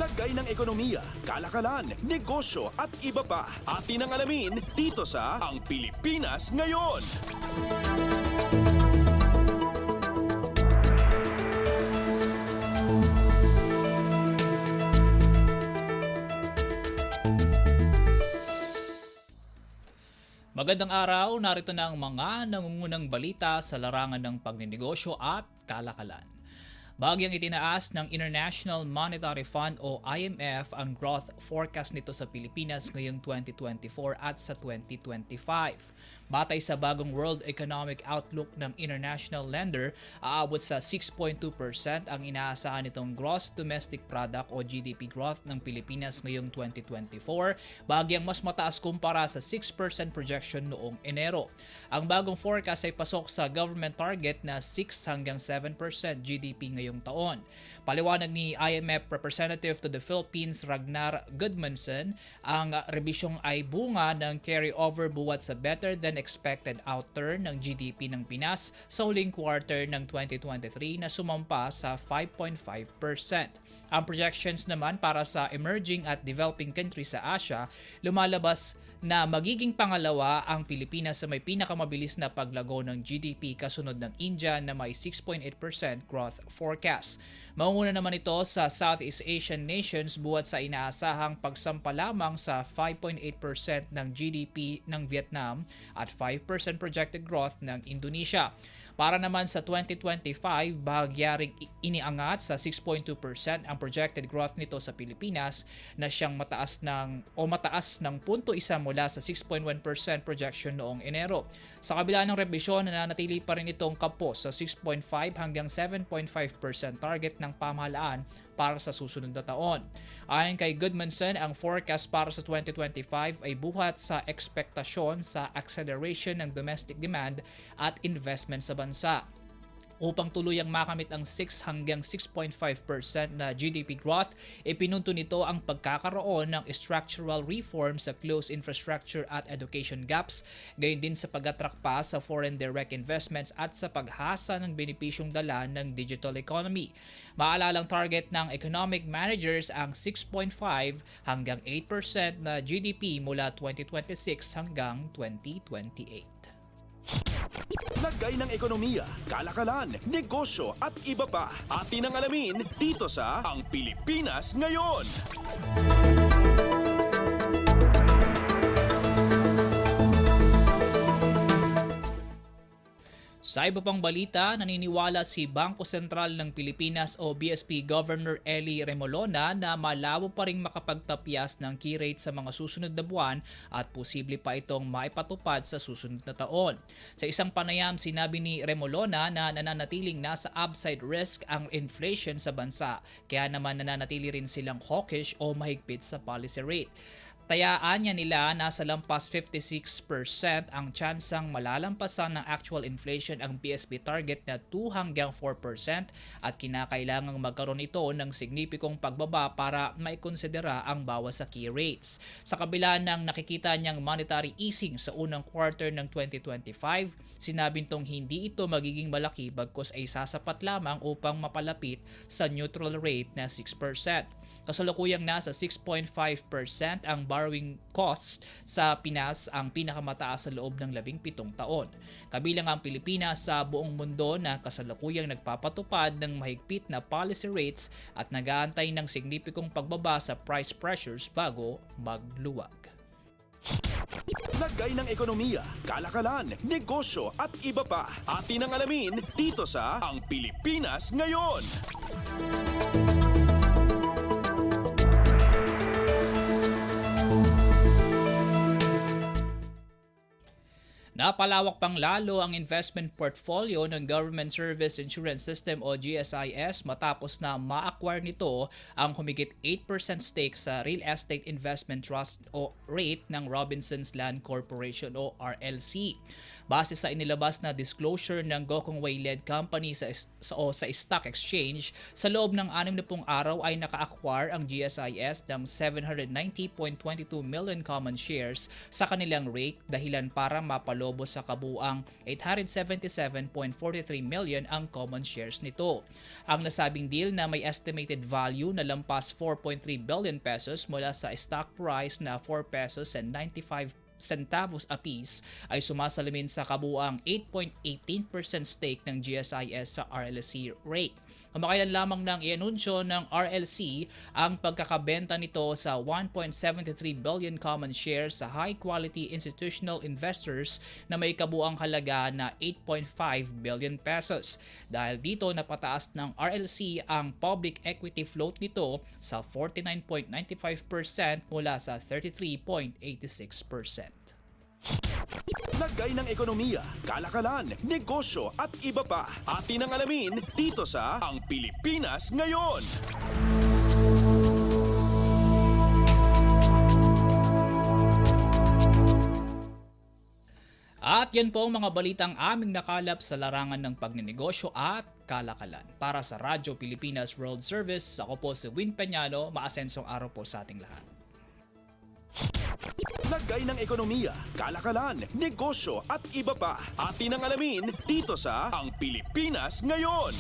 Lagay ng ekonomiya, kalakalan, negosyo at iba pa. Atin ang alamin dito sa Ang Pilipinas Ngayon. Magandang araw, narito na ang mga nangungunang balita sa larangan ng pagninegosyo at kalakalan. Bagyang itinaas ng International Monetary Fund o IMF ang growth forecast nito sa Pilipinas ngayong 2024 at sa 2025. Batay sa bagong World Economic Outlook ng international lender, aabot sa 6.2% ang inaasahan nitong Gross Domestic Product o GDP growth ng Pilipinas ngayong 2024, bagyang mas mataas kumpara sa 6% projection noong Enero. Ang bagong forecast ay pasok sa government target na 6 hanggang 7% GDP ngayong taon. Paliwanag ni IMF Representative to the Philippines Ragnar Gudmundsson, ang rebisyong ay bunga ng carry-over buwat sa better than expected outturn ng GDP ng Pinas sa huling quarter ng 2023 na sumampa sa 5.5%. Ang projections naman para sa emerging at developing countries sa Asia, lumalabas na magiging pangalawa ang Pilipinas sa may pinakamabilis na paglago ng GDP kasunod ng India na may 6.8% growth forecast. Maunguna naman ito sa Southeast Asian nations buwat sa inaasahang pagsampa lamang sa 5.8% ng GDP ng Vietnam at 5% projected growth ng Indonesia. Para naman sa 2025, bahagyaring iniangat sa 6.2% ang projected growth nito sa Pilipinas na siyang mataas ng 0.1 mula sa 6.1% projection noong Enero. Sa kabila ng rebisyon, nananatili pa rin itong kapos sa 6.5 hanggang 7.5% target ng pamahalaan para sa susunod na taon. Ayon kay Gudmundsson, ang forecast para sa 2025 ay buhat sa ekspektasyon sa acceleration ng domestic demand at investment sa bansa. Upang tuluyang makamit ang 6 hanggang 6.5% na GDP growth, ipinunto nito ang pagkakaroon ng structural reform sa closed infrastructure at education gaps, gayon din sa pag-attract pa sa foreign direct investments at sa paghasa ng benepisyong dala ng digital economy. Maalalang target ng economic managers ang 6.5 hanggang 8% na GDP mula 2026 hanggang 2028. Lagay ng ekonomiya, kalakalan, negosyo at iba pa. Atin ang alamin dito sa Ang Pilipinas Ngayon. Sa iba pang balita, naniniwala si Bangko Sentral ng Pilipinas o BSP Governor Ellie Remolona na malabo pa ring makapagtapyas ng key rate sa mga susunod na buwan at posible pa itong maipatupad sa susunod na taon. Sa isang panayam, sinabi ni Remolona na nananatiling nasa upside risk ang inflation sa bansa, kaya naman nananatili rin silang hawkish o mahigpit sa policy rate. Tayaan niya nila nasa lampas 56% ang tsansang malalampasan ng actual inflation ang BSP target na 2 hanggang 4% at kinakailangang magkaroon ito ng signipikong pagbaba para maikonsidera ang bawas sa key rates. Sa kabila ng nakikita niyang monetary easing sa unang quarter ng 2025, sinabi nitong hindi ito magiging malaki bagkus ay sasapat lamang upang mapalapit sa neutral rate na 6%. Kasalukuyang nasa 6.5% ang borrowing cost sa Pinas, ang pinakamataas sa loob ng 17 taon. Kabilang ang Pilipinas sa buong mundo na kasalukuyang nagpapatupad ng mahigpit na policy rates at nag-aantay ng signipikong pagbaba sa price pressures bago magluwag. Lagay ng ekonomiya, kalakalan, negosyo at iba pa. Atin ang alamin dito sa Ang Pilipinas Ngayon. Napalawak pang lalo ang investment portfolio ng Government Service Insurance System o GSIS matapos na ma-acquire nito ang humigit 8% stake sa Real Estate Investment Trust o REIT ng Robinsons Land Corporation o RLC. Base sa inilabas na disclosure ng Gokong Wei-led company sa stock exchange, sa loob ng 60 araw ay naka-acquire ang GSIS ng 790.22 million common shares sa kanilang rate dahilan para mapalobo Globo sa kabuang 877.43 million ang common shares nito. Ang nasabing deal na may estimated value na lampas 4.3 billion pesos mula sa stock price na 4 pesos and 95 centavos apiece ay sumasalamin sa kabuang 8.18% stake ng GSIS sa RLC rate. Kamakailan lamang nang ianunsyo ng RLC ang pagkakabenta nito sa 1.73 billion common shares sa high-quality institutional investors na may kabuang halaga na 8.5 billion pesos. Dahil dito napataas ng RLC ang public equity float nito sa 49.95% mula sa 33.86%. Lagay ng ekonomiya, kalakalan, negosyo at iba pa. Atin ang alamin dito sa Ang Pilipinas Ngayon. At yan po ang mga balitang aming nakalap sa larangan ng pagninegosyo at kalakalan. Para sa Radyo Pilipinas World Service, ako po si Win Peñalo. Maasensong araw po sa ating lahat. Lagay ng ekonomiya, kalakalan, negosyo at iba pa. Atin ang alamin dito sa Ang Pilipinas Ngayon.